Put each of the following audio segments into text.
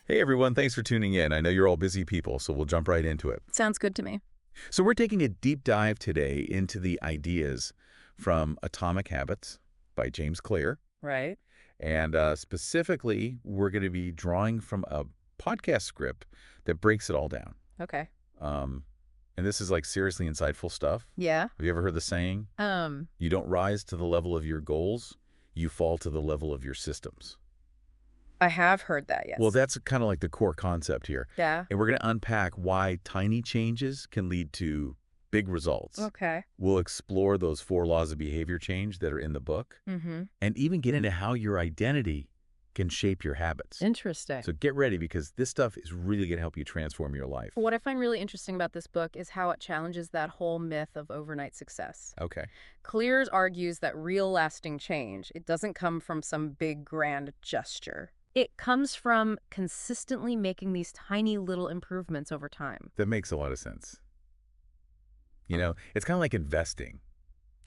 Hey everyone, thanks for tuning in. I know you're all busy people, so we'll jump right into it. Sounds good to me. So we're taking a deep dive today into the ideas from Atomic Habits by James Clear. Right. And specifically, we're going to be drawing from a podcast script that breaks it all down. Okay. Um, and this is like seriously insightful stuff. Yeah. Have you ever heard the saying, you don't rise to the level of your goals, you fall to the level of your systems? I have heard that, yes. Well, that's kind of like the core concept here. Yeah. And we're going to unpack why tiny changes can lead to big results. Okay. We'll explore those 4 laws of behavior change that are in the book, and even get into how your identity can shape your habits. Interesting. So get ready, because this stuff is really going to help you transform your life. What I find really interesting about this book is how it challenges that whole myth of overnight success. Okay. Clears argues that real lasting change, it doesn't come from some big grand gesture. It comes from consistently making these tiny little improvements over time. That makes a lot of sense. You know, it's kind of like investing.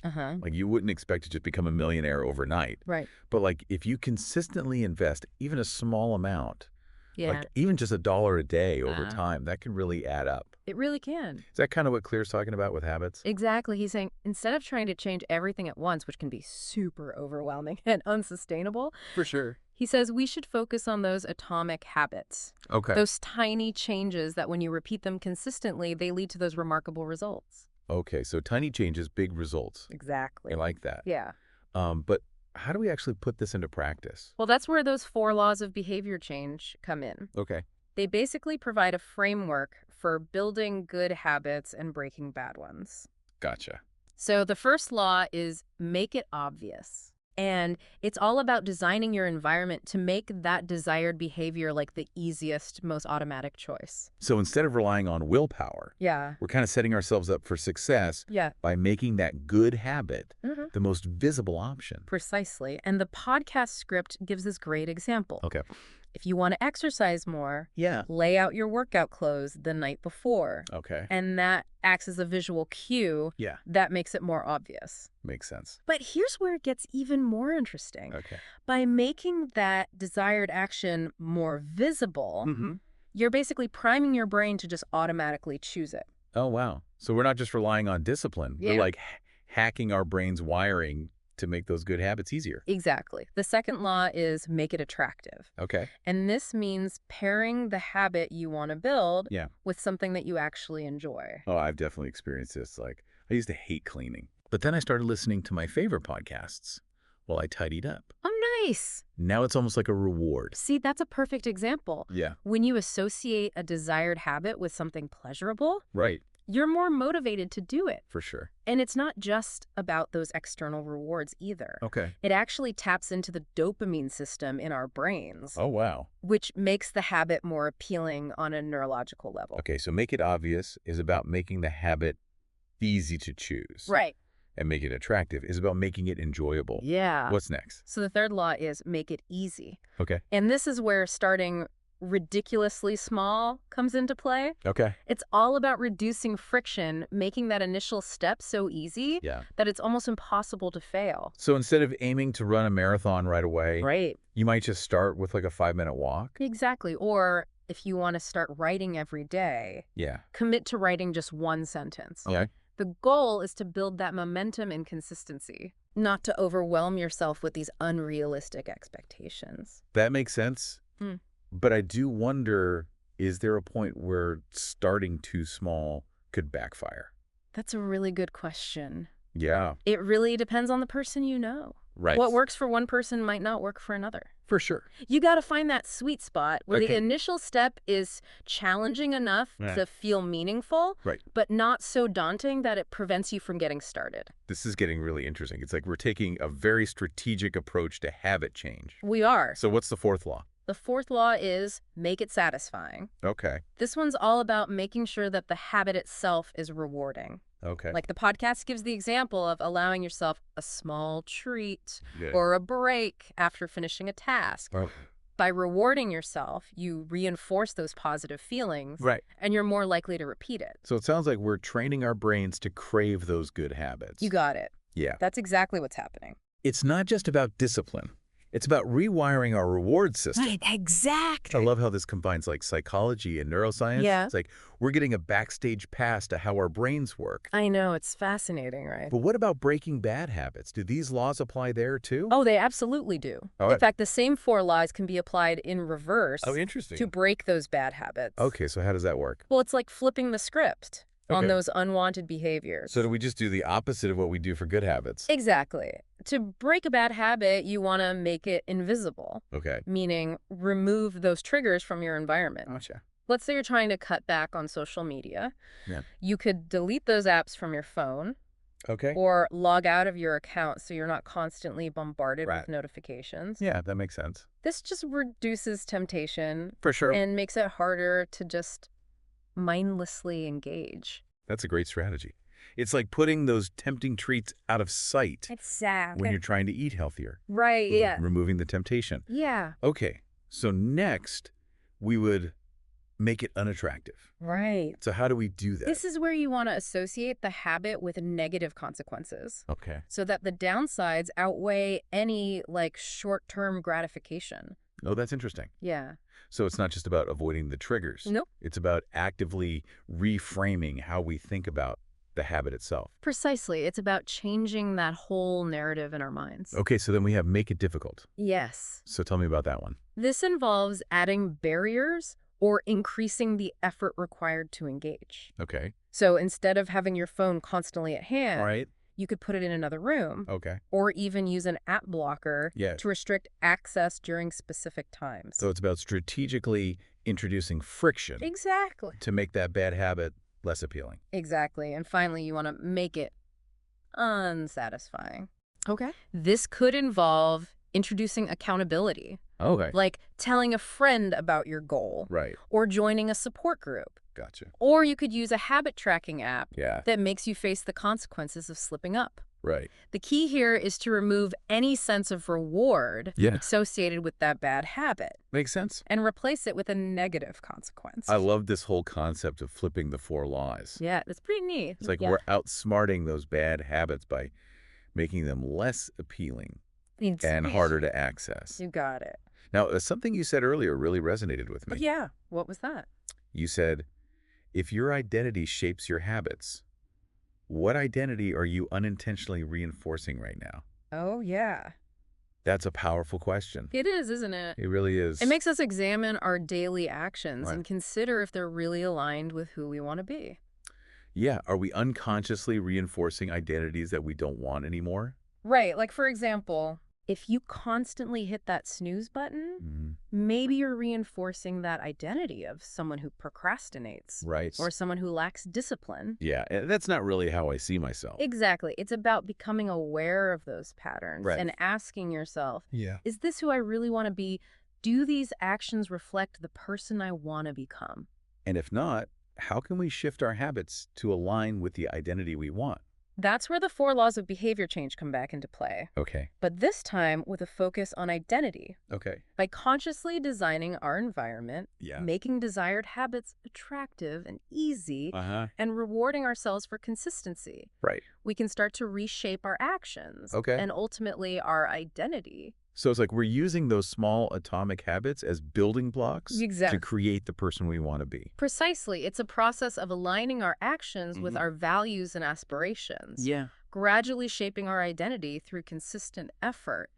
Like you wouldn't expect to just become a millionaire overnight. Right. But like if you consistently invest even a small amount, Yeah. like even just $1 a day over time, that can really add up. It really can. Is that kind of what Clear's talking about with habits? Exactly. He's saying instead of trying to change everything at once, which can be super overwhelming and unsustainable, For sure. he says we should focus on those atomic habits. Okay. Those tiny changes that when you repeat them consistently, they lead to those remarkable results. Okay, so tiny changes, big results. Exactly. I like that. Yeah. But how do we actually put this into practice? Well, that's where those 4 laws of behavior change come in. Okay. They basically provide a framework for building good habits and breaking bad ones. Gotcha. So the first law is make it obvious. And it's all about designing your environment to make that desired behavior like the easiest, most automatic choice. So instead of relying on willpower, Yeah. we're kind of setting ourselves up for success Yeah. by making that good habit the most visible option. Precisely. And the podcast script gives this great example. Okay. If you want to exercise more, Yeah. lay out your workout clothes the night before. Okay. And that acts as a visual cue Yeah. that makes it more obvious. Makes sense. But here's where it gets even more interesting. Okay. By making that desired action more visible, you're basically priming your brain to just automatically choose it. Oh, wow. So we're not just relying on discipline. Yeah. We're like hacking our brain's wiring to make those good habits easier. Exactly. The second law is make it attractive. Okay. And this means pairing the habit you want to build Yeah. with something that you actually enjoy. Oh, I've definitely experienced this. Like, I used to hate cleaning. But then I started listening to my favorite podcasts while I tidied up. Oh, nice. Now it's almost like a reward. See, that's a perfect example. Yeah. When you associate a desired habit with something pleasurable, Right. you're more motivated to do it. For sure. And it's not just about those external rewards either. Okay. It actually taps into the dopamine system in our brains, Oh, wow. which makes the habit more appealing on a neurological level. Okay, so make it obvious is about making the habit easy to choose. Right. And make it attractive is about making it enjoyable. Yeah. What's next? So the third law is make it easy. Okay. And this is where starting ridiculously small comes into play. Okay. It's all about reducing friction, making that initial step so easy Yeah. that it's almost impossible to fail. So instead of aiming to run a marathon right away, Right. you might just start with like a 5-minute walk. Exactly. Or if you want to start writing every day, Yeah. commit to writing just one sentence. Okay. The goal is to build that momentum and consistency, not to overwhelm yourself with these unrealistic expectations. That makes sense. Mm. But I do wonder, is there a point where starting too small could backfire? That's a really good question. Yeah. It really depends on the person you know. Right. What works for one person might not work for another. For sure. You got to find that sweet spot where the Okay. initial step is challenging enough Yeah. to feel meaningful, Right. but not so daunting that it prevents you from getting started. This is getting really interesting. It's like we're taking a very strategic approach to habit change. We are. So what's the 4th law? The fourth law is make it satisfying. Okay. This one's all about making sure that the habit itself is rewarding. Okay. Like the podcast gives the example of allowing yourself a small treat Yeah. or a break after finishing a task. Oh, By rewarding yourself, you reinforce those positive feelings, right. and you're more likely to repeat it. So it sounds like we're training our brains to crave those good habits. You got it. Yeah. That's exactly what's happening. It's not just about discipline. It's about rewiring our reward system. Right, I exactly. love how this combines like psychology and neuroscience. Yeah. It's like we're getting a backstage pass to how our brains work. I know, it's fascinating, right? But what about breaking bad habits? Do these laws apply there too? Oh, they absolutely do. All In right. fact, the same 4 laws can be applied in reverse Oh, interesting. to break those bad habits. Okay, so how does that work? Well, it's like flipping the script on Okay. those unwanted behaviors. So do we just do the opposite of what we do for good habits? Exactly. To break a bad habit, you want to make it invisible, Okay. meaning remove those triggers from your environment. Gotcha. Let's say you're trying to cut back on social media. Yeah. You could delete those apps from your phone Okay. or log out of your account so you're not constantly bombarded Right. with notifications. Yeah, that makes sense. This just reduces temptation For sure. and makes it harder to just mindlessly engage. That's a great strategy. It's like putting those tempting treats out of sight Exactly. when you're trying to eat healthier. Right, yeah. Removing the temptation. Yeah. Okay, so next we would make it unattractive. Right. So how do we do that? This is where you want to associate the habit with negative consequences Okay. so that the downsides outweigh any, like, short-term gratification. Oh, that's interesting. Yeah. So it's not just about avoiding the triggers. Nope. It's about actively reframing how we think about the habit itself. Precisely. It's about changing that whole narrative in our minds. Okay, so then we have make it difficult. Yes. So tell me about that one. This involves adding barriers or increasing the effort required to engage. Okay. So instead of having your phone constantly at hand, All right. you could put it in another room Okay. or even use an app blocker Yeah. to restrict access during specific times. So it's about strategically introducing friction Exactly. to make that bad habit less appealing. Exactly. And finally, you want to make it unsatisfying. Okay. This could involve introducing accountability, Okay. like telling a friend about your goal Right. or joining a support group. Gotcha. Or you could use a habit tracking app Yeah. that makes you face the consequences of slipping up. Right. The key here is to remove any sense of reward Yeah. associated with that bad habit Makes sense. and replace it with a negative consequence. I love this whole concept of flipping the 4 laws. Yeah, that's pretty neat. It's like Yeah. we're outsmarting those bad habits by making them less appealing and harder to access. You got it. Now, something you said earlier really resonated with me. Yeah. What was that? You said, if your identity shapes your habits, what identity are you unintentionally reinforcing right now? Oh, yeah. That's a powerful question. It is, isn't it? It really is. It makes us examine our daily actions Right. and consider if they're really aligned with who we want to be. Yeah. Are we unconsciously reinforcing identities that we don't want anymore? Right. Like, for example, if you constantly hit that snooze button, maybe you're reinforcing that identity of someone who procrastinates Right. or someone who lacks discipline. Yeah. And that's not really how I see myself. Exactly. It's about becoming aware of those patterns Right. and asking yourself, Yeah. is this who I really want to be? Do these actions reflect the person I want to become? And if not, how can we shift our habits to align with the identity we want? That's where the 4 laws of behavior change come back into play. Okay. But this time with a focus on identity. Okay. By consciously designing our environment, Yeah. making desired habits attractive and easy, Uh-huh. and rewarding ourselves for consistency, Right. we can start to reshape our actions Okay. and ultimately our identity. So it's like we're using those small atomic habits as building blocks Exactly. to create the person we want to be. Precisely. It's a process of aligning our actions with our values and aspirations, Yeah. gradually shaping our identity through consistent effort.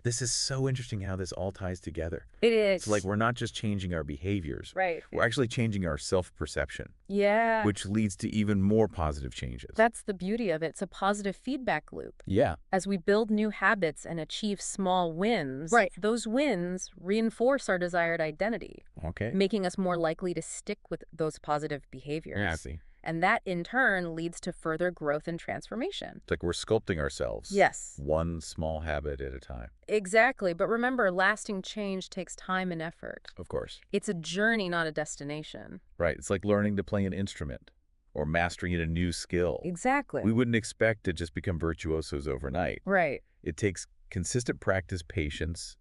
This is so interesting how this all ties together. It is. It's like we're not just changing our behaviors. Right. We're actually changing our self-perception, Yeah. which leads to even more positive changes. That's the beauty of it. It's a positive feedback loop. Yeah. As we build new habits and achieve small wins, Right. those wins reinforce our desired identity, Okay. making us more likely to stick with those positive behaviors. Yeah, I see. And that, in turn, leads to further growth and transformation. It's like we're sculpting ourselves. Yes. One small habit at a time. Exactly. But remember, lasting change takes time and effort. Of course. It's a journey, not a destination. Right. It's like learning to play an instrument or mastering a new skill. Exactly. We wouldn't expect to just become virtuosos overnight. Right. It takes consistent practice, patience,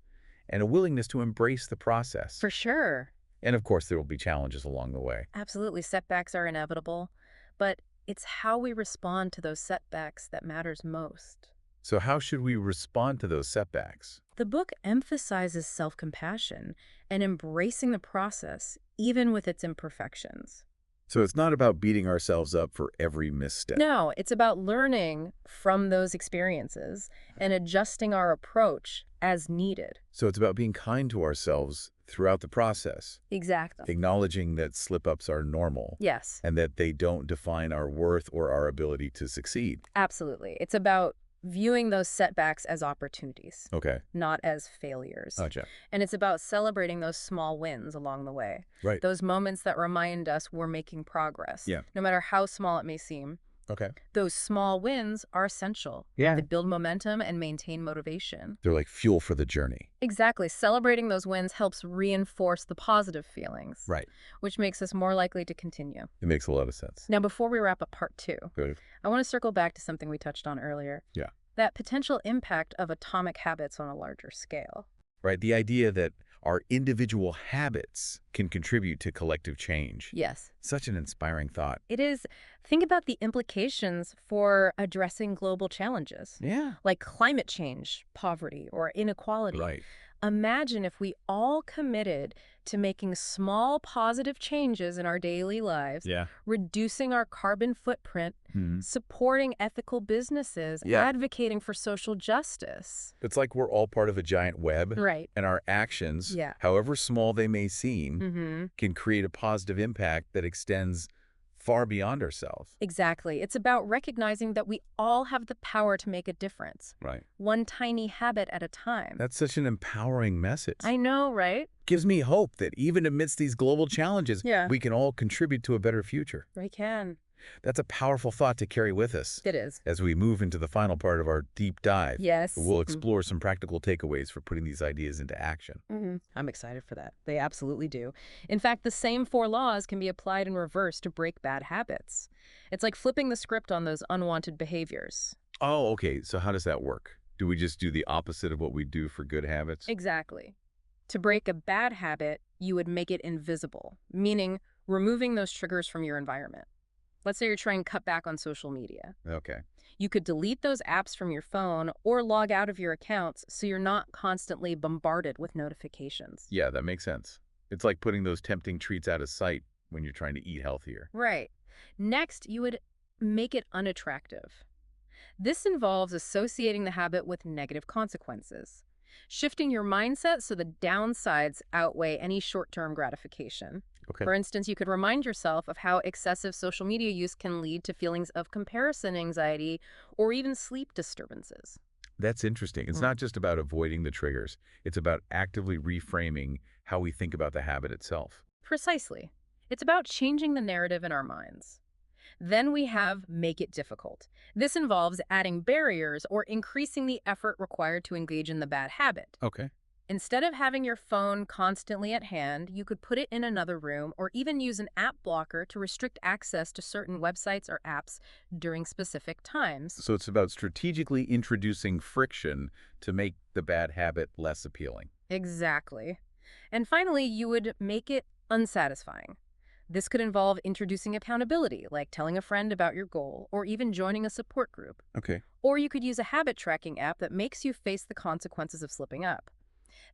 and a willingness to embrace the process. For sure. And of course, there will be challenges along the way. Absolutely. Setbacks are inevitable. But it's how we respond to those setbacks that matters most. So how should we respond to those setbacks? The book emphasizes self-compassion and embracing the process, even with its imperfections. So it's not about beating ourselves up for every misstep. No, it's about learning from those experiences and adjusting our approach as needed. So it's about being kind to ourselves throughout the process, Exactly. acknowledging that slip-ups are normal Yes, and that they don't define our worth or our ability to succeed. absolutely. It's about viewing those setbacks as opportunities, Okay. not as failures. Gotcha. And it's about celebrating those small wins along the way. Right. Those moments that remind us we're making progress. Yeah. No matter how small it may seem, Okay. those small wins are essential. Yeah. They build momentum and maintain motivation. They're like fuel for the journey. Exactly. Celebrating those wins helps reinforce the positive feelings, Right. which makes us more likely to continue. It makes a lot of sense. Now, before we wrap up part 2, Good. I want to circle back to something we touched on earlier. Yeah. That potential impact of atomic habits on a larger scale. Right. The idea that our individual habits can contribute to collective change. Yes. Such an inspiring thought. It is. Think about the implications for addressing global challenges, Yeah. like climate change, poverty, or inequality. Right. Imagine if we all committed to making small positive changes in our daily lives, Yeah. reducing our carbon footprint, supporting ethical businesses, Yeah. advocating for social justice. It's like we're all part of a giant web. Right. And our actions, Yeah. however small they may seem, Mm-hmm. can create a positive impact that extends far beyond ourselves. Exactly. It's about recognizing that we all have the power to make a difference, Right. one tiny habit at a time. That's such an empowering message. I know, right? Gives me hope that even amidst these global challenges, Yeah. we can all contribute to a better future. We can. That's a powerful thought to carry with us. It is. As we move into the final part of our deep dive, Yes. we'll explore some practical takeaways for putting these ideas into action. I'm excited for that. They absolutely do. In fact, the same 4 laws can be applied in reverse to break bad habits. It's like flipping the script on those unwanted behaviors. Oh, okay. So how does that work? Do we just do the opposite of what we do for good habits? Exactly. To break a bad habit, you would make it invisible, meaning removing those triggers from your environment. Let's say you're trying to cut back on social media. Okay. You could delete those apps from your phone or log out of your accounts so you're not constantly bombarded with notifications. Yeah, that makes sense. It's like putting those tempting treats out of sight when you're trying to eat healthier. Right. Next, you would make it unattractive. This involves associating the habit with negative consequences, shifting your mindset so the downsides outweigh any short-term gratification. Okay. For instance, you could remind yourself of how excessive social media use can lead to feelings of comparison anxiety or even sleep disturbances. That's interesting. It's not just about avoiding the triggers. It's about actively reframing how we think about the habit itself. Precisely. It's about changing the narrative in our minds. Then we have make it difficult. This involves adding barriers or increasing the effort required to engage in the bad habit. Okay. Instead of having your phone constantly at hand, you could put it in another room or even use an app blocker to restrict access to certain websites or apps during specific times. So it's about strategically introducing friction to make the bad habit less appealing. Exactly. And finally, you would make it unsatisfying. This could involve introducing accountability, like telling a friend about your goal or even joining a support group. Okay. Or you could use a habit tracking app that makes you face the consequences of slipping up.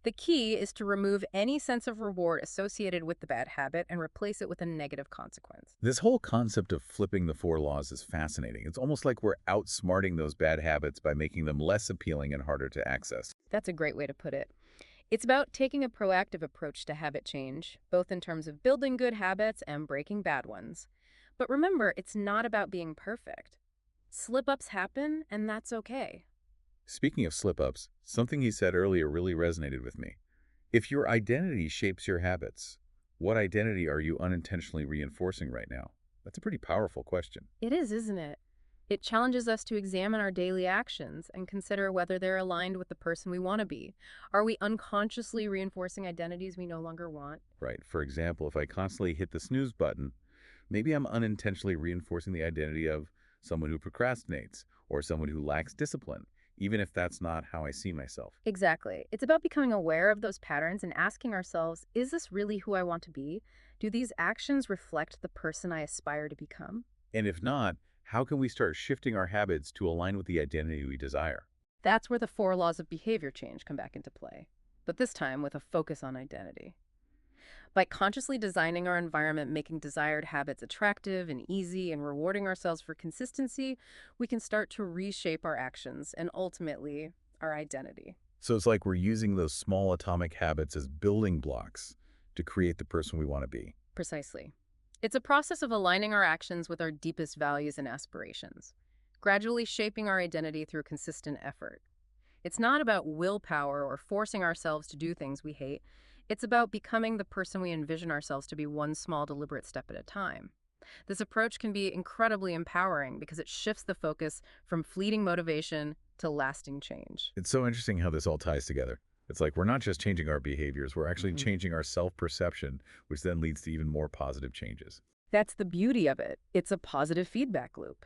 The key is to remove any sense of reward associated with the bad habit and replace it with a negative consequence. This whole concept of flipping the 4 laws is fascinating. It's almost like we're outsmarting those bad habits by making them less appealing and harder to access. That's a great way to put it. It's about taking a proactive approach to habit change, both in terms of building good habits and breaking bad ones. But remember, it's not about being perfect. Slip-ups happen, and that's okay. Speaking of slip-ups, something he said earlier really resonated with me. If your identity shapes your habits, what identity are you unintentionally reinforcing right now? That's a pretty powerful question. It is, isn't it? It challenges us to examine our daily actions and consider whether they're aligned with the person we want to be. Are we unconsciously reinforcing identities we no longer want? Right. For example, if I constantly hit the snooze button, maybe I'm unintentionally reinforcing the identity of someone who procrastinates or someone who lacks discipline, even if that's not how I see myself. Exactly. It's about becoming aware of those patterns and asking ourselves, is this really who I want to be? Do these actions reflect the person I aspire to become? And if not, how can we start shifting our habits to align with the identity we desire? That's where the four laws of behavior change come back into play, but this time with a focus on identity. By consciously designing our environment, making desired habits attractive and easy, and rewarding ourselves for consistency, we can start to reshape our actions and ultimately our identity. So it's like we're using those small atomic habits as building blocks to create the person we want to be. Precisely. It's a process of aligning our actions with our deepest values and aspirations, gradually shaping our identity through consistent effort. It's not about willpower or forcing ourselves to do things we hate. It's about becoming the person we envision ourselves to be one small, deliberate step at a time. This approach can be incredibly empowering because it shifts the focus from fleeting motivation to lasting change. It's so interesting how this all ties together. It's like we're not just changing our behaviors, we're actually Mhm. changing our self-perception, which then leads to even more positive changes. That's the beauty of it. It's a positive feedback loop.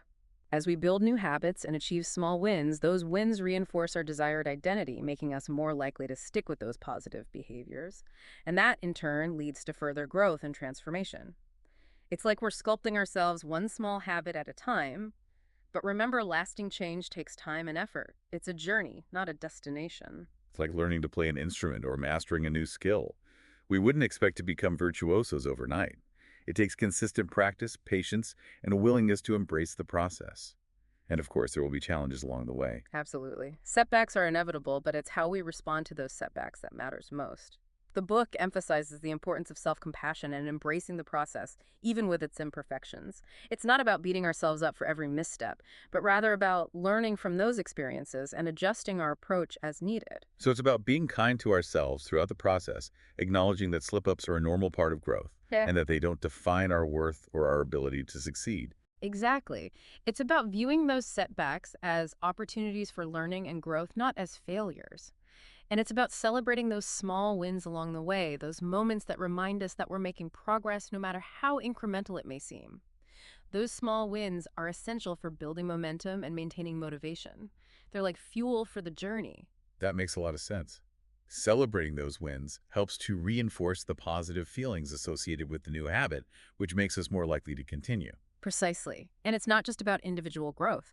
As we build new habits and achieve small wins, those wins reinforce our desired identity, making us more likely to stick with those positive behaviors. And that, in turn, leads to further growth and transformation. It's like we're sculpting ourselves one small habit at a time, but remember, lasting change takes time and effort. It's a journey, not a destination. It's like learning to play an instrument or mastering a new skill. We wouldn't expect to become virtuosos overnight. It takes consistent practice, patience, and a willingness to embrace the process. And of course, there will be challenges along the way. Absolutely. Setbacks are inevitable, but it's how we respond to those setbacks that matters most. The book emphasizes the importance of self-compassion and embracing the process, even with its imperfections. It's not about beating ourselves up for every misstep, but rather about learning from those experiences and adjusting our approach as needed. So it's about being kind to ourselves throughout the process, acknowledging that slip-ups are a normal part of growth, Yeah. and that they don't define our worth or our ability to succeed. Exactly. It's about viewing those setbacks as opportunities for learning and growth, not as failures. And it's about celebrating those small wins along the way, those moments that remind us that we're making progress no matter how incremental it may seem. Those small wins are essential for building momentum and maintaining motivation. They're like fuel for the journey. That makes a lot of sense. Celebrating those wins helps to reinforce the positive feelings associated with the new habit, which makes us more likely to continue. Precisely. And it's not just about individual growth.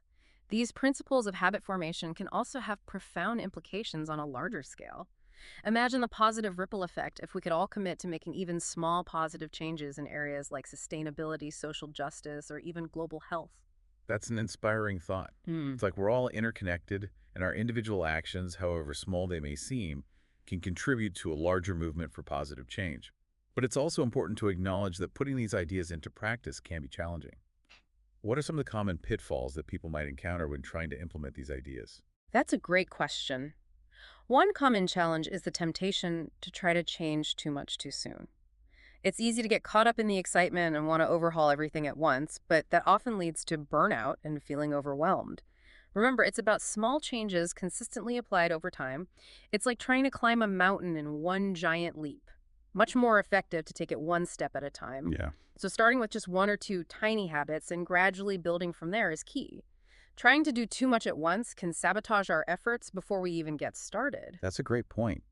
These principles of habit formation can also have profound implications on a larger scale. Imagine the positive ripple effect if we could all commit to making even small positive changes in areas like sustainability, social justice, or even global health. That's an inspiring thought. Hmm. It's like we're all interconnected, and our individual actions, however small they may seem, can contribute to a larger movement for positive change. But it's also important to acknowledge that putting these ideas into practice can be challenging. What are some of the common pitfalls that people might encounter when trying to implement these ideas? That's a great question. One common challenge is the temptation to try to change too much too soon. It's easy to get caught up in the excitement and want to overhaul everything at once, but that often leads to burnout and feeling overwhelmed. Remember, it's about small changes consistently applied over time. It's like trying to climb a mountain in one giant leap. Much more effective to take it one step at a time. Yeah, So starting with just one or two tiny habits and gradually building from there is key. Trying to do too much at once can sabotage our efforts before we even get started. that's a great point.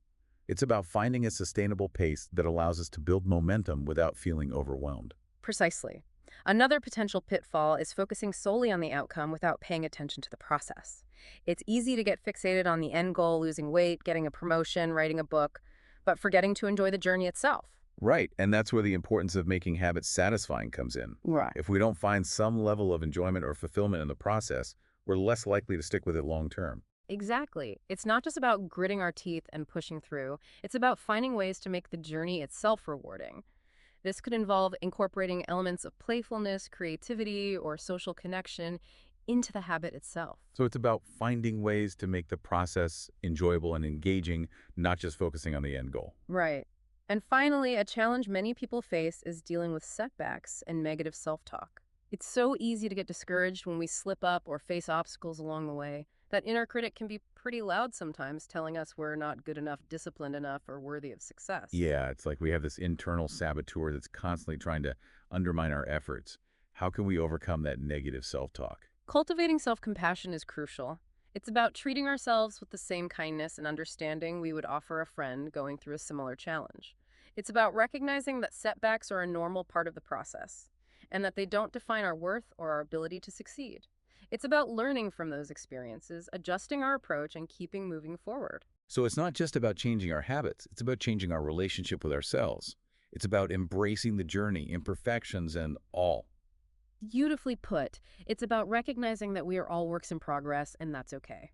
It's about finding a sustainable pace that allows us to build momentum without feeling overwhelmed. Precisely. Another potential pitfall is focusing solely on the outcome without paying attention to the process. It's easy to get fixated on the end goal, losing weight, getting a promotion, writing a book, but forgetting to enjoy the journey itself. Right, and that's where the importance of making habits satisfying comes in. Right. If we don't find some level of enjoyment or fulfillment in the process, we're less likely to stick with it long term. Exactly. It's not just about gritting our teeth and pushing through, it's about finding ways to make the journey itself rewarding. This could involve incorporating elements of playfulness, creativity, or social connection into the habit itself. So it's about finding ways to make the process enjoyable and engaging, not just focusing on the end goal. Right. And finally, a challenge many people face is dealing with setbacks and negative self-talk. It's so easy to get discouraged when we slip up or face obstacles along the way. That inner critic can be pretty loud sometimes, telling us we're not good enough, disciplined enough, or worthy of success. Yeah, it's like we have this internal saboteur that's constantly trying to undermine our efforts. How can we overcome that negative self-talk? Cultivating self-compassion is crucial. It's about treating ourselves with the same kindness and understanding we would offer a friend going through a similar challenge. It's about recognizing that setbacks are a normal part of the process and that they don't define our worth or our ability to succeed. It's about learning from those experiences, adjusting our approach, and keeping moving forward. So it's not just about changing our habits, it's about changing our relationship with ourselves. It's about embracing the journey, imperfections, and all. Beautifully put. It's about recognizing that we are all works in progress, and that's okay.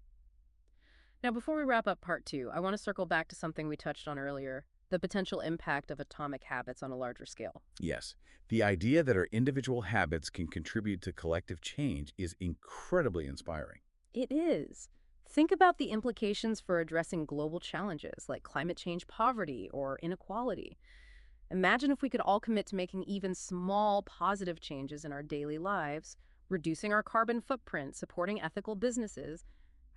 Now, before we wrap up part two, I want to circle back to something we touched on earlier, the potential impact of atomic habits on a larger scale. Yes, the idea that our individual habits can contribute to collective change is incredibly inspiring. It is. Think about the implications for addressing global challenges like climate change, poverty, or inequality. Imagine if we could all commit to making even small positive changes in our daily lives, reducing our carbon footprint, supporting ethical businesses,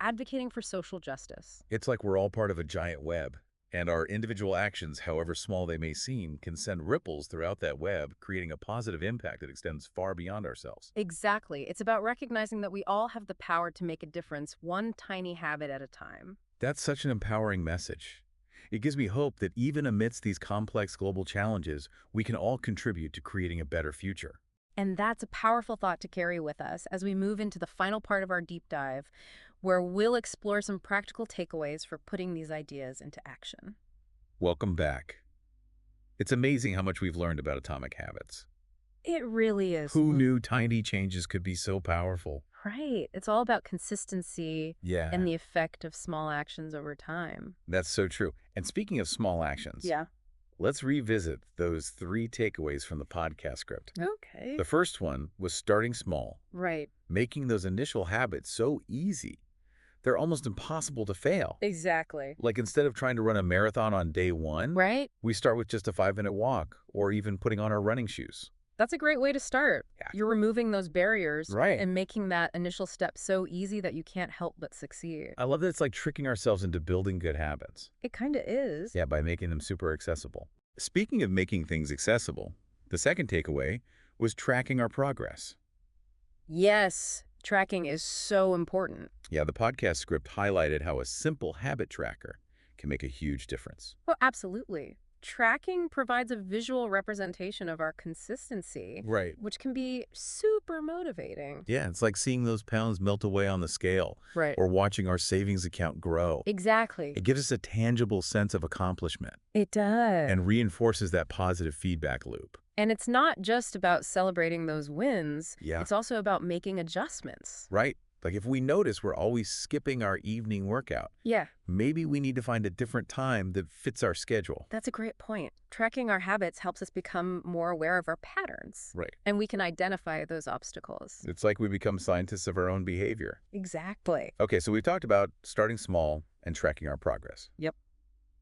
advocating for social justice. It's like we're all part of a giant web, and our individual actions, however small they may seem, can send ripples throughout that web, creating a positive impact that extends far beyond ourselves. Exactly. It's about recognizing that we all have the power to make a difference, one tiny habit at a time. That's such an empowering message. It gives me hope that even amidst these complex global challenges, we can all contribute to creating a better future. And that's a powerful thought to carry with us as we move into the final part of our deep dive, where we'll explore some practical takeaways for putting these ideas into action. Welcome back. It's amazing how much we've learned about atomic habits. It really is. Who knew tiny changes could be so powerful? Right. It's all about consistency Yeah, and the effect of small actions over time. that's so true. And speaking of small actions, Yeah. let's revisit those 3 takeaways from the podcast script. Okay. The first one was starting small, Right. making those initial habits so easy. They're almost impossible to fail. Exactly. Like instead of trying to run a marathon on day 1, Right? we start with just a 5-minute walk or even putting on our running shoes. That's a great way to start. Yeah. You're removing those barriers Right. and making that initial step so easy that you can't help but succeed. I love that it's like tricking ourselves into building good habits. It kind of is. Yeah, by making them super accessible. Speaking of making things accessible, the second takeaway was tracking our progress. Yes, tracking is so important. Yeah, the podcast script highlighted how a simple habit tracker can make a huge difference. Oh, absolutely. Tracking provides a visual representation of our consistency, Right. which can be super motivating. Yeah, it's like seeing those pounds melt away on the scale Right. or watching our savings account grow. Exactly. It gives us a tangible sense of accomplishment It does. and reinforces that positive feedback loop. And it's not just about celebrating those wins. Yeah. It's also about making adjustments. Right? Like if we notice we're always skipping our evening workout, Yeah, maybe we need to find a different time that fits our schedule. that's a great point. Tracking our habits helps us become more aware of our patterns. Right. And we can identify those obstacles. It's like we become scientists of our own behavior. Exactly. Okay, so we've talked about starting small and tracking our progress. Yep.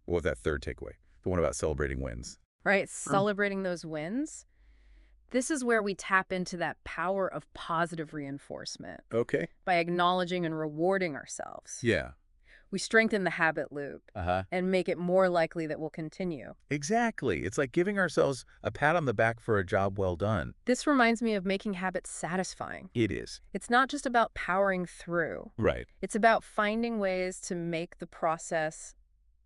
What was that third takeaway? The one about celebrating wins. Right, celebrating those wins. This is where we tap into that power of positive reinforcement. Okay. By acknowledging and rewarding ourselves, Yeah. we strengthen the habit loop Uh-huh. and make it more likely that we'll continue. Exactly. It's like giving ourselves a pat on the back for a job well done. This reminds me of making habits satisfying. It is. It's not just about powering through. Right. It's about finding ways to make the process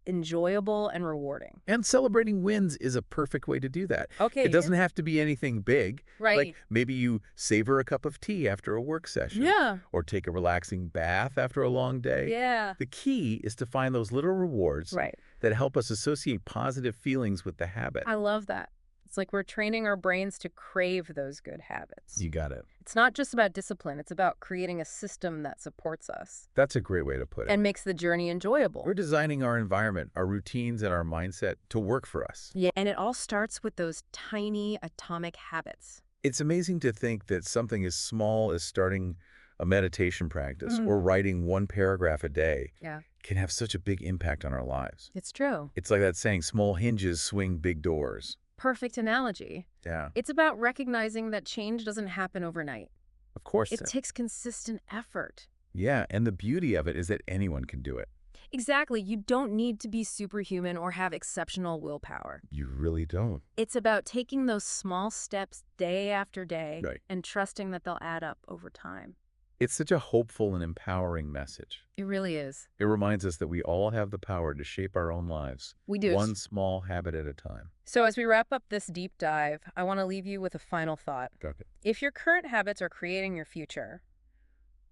enjoyable and rewarding. And celebrating wins is a perfect way to do that. Okay. It doesn't have to be anything big. Right. Like maybe you savor a cup of tea after a work session. Yeah. Or take a relaxing bath after a long day. Yeah. The key is to find those little rewards Right. that help us associate positive feelings with the habit. I love that. It's like we're training our brains to crave those good habits. You got it. It's not just about discipline. It's about creating a system that supports us That's a great way to put it. and makes the journey enjoyable. We're designing our environment, our routines, and our mindset to work for us. Yeah. And it all starts with those tiny atomic habits. It's amazing to think that something as small as starting a meditation practice or writing one paragraph a day Yeah. can have such a big impact on our lives. It's true. It's like that saying, small hinges swing big doors. Perfect analogy. Yeah, It's about recognizing that change doesn't happen overnight. of course. It takes consistent effort. Yeah, and the beauty of it is that anyone can do it. Exactly. You don't need to be superhuman or have exceptional willpower. You really don't. It's about taking those small steps day after day Right. and trusting that they'll add up over time. It's such a hopeful and empowering message. It really is. It reminds us that we all have the power to shape our own lives, We do. one small habit at a time. So as we wrap up this deep dive, I want to leave you with a final thought. Okay. If your current habits are creating your future,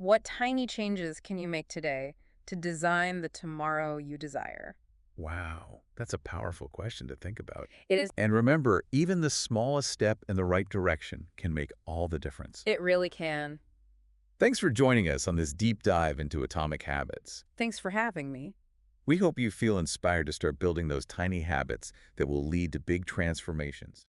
What tiny changes can you make today to design the tomorrow you desire? Wow, that's a powerful question to think about. It is, And remember, even the smallest step in the right direction can make all the difference. it really can. Thanks for joining us on this deep dive into atomic habits. Thanks for having me. We hope you feel inspired to start building those tiny habits that will lead to big transformations.